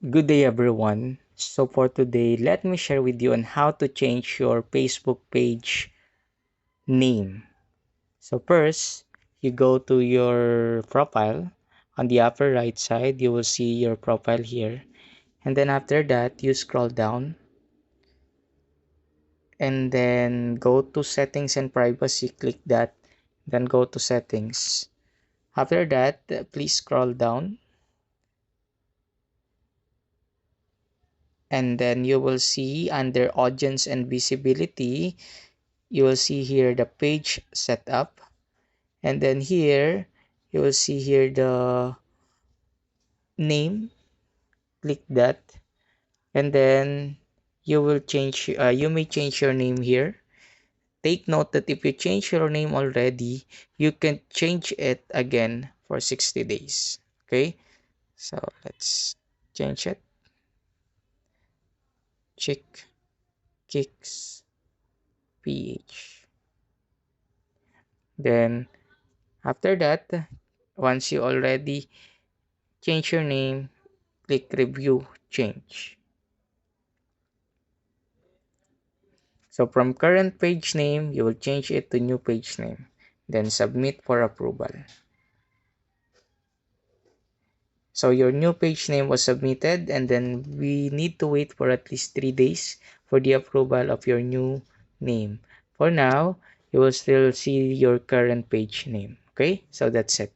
Good day everyone. So for today, let me share with you on how to change your Facebook page name. So first, you go to your profile. On the upper right side, you will see your profile here. And then after that, you scroll down and then go to settings and privacy. Click that, then go to settings. After that, please scroll down and then you will see under audience and visibility, you will see here the page setup, and then here you will see here the name. Click that, and then you may change your name here. Take note that if you change your name already, you can change it again for 60 days. Okay, so let's change it. Chick Kicks PH. Then after that, once you already change your name, click review change. So from current page name, you will change it to new page name, then submit for approval. So your new page name was submitted, and then we need to wait for at least 3 days for the approval of your new name. For now, you will still see your current page name. Okay, so that's it.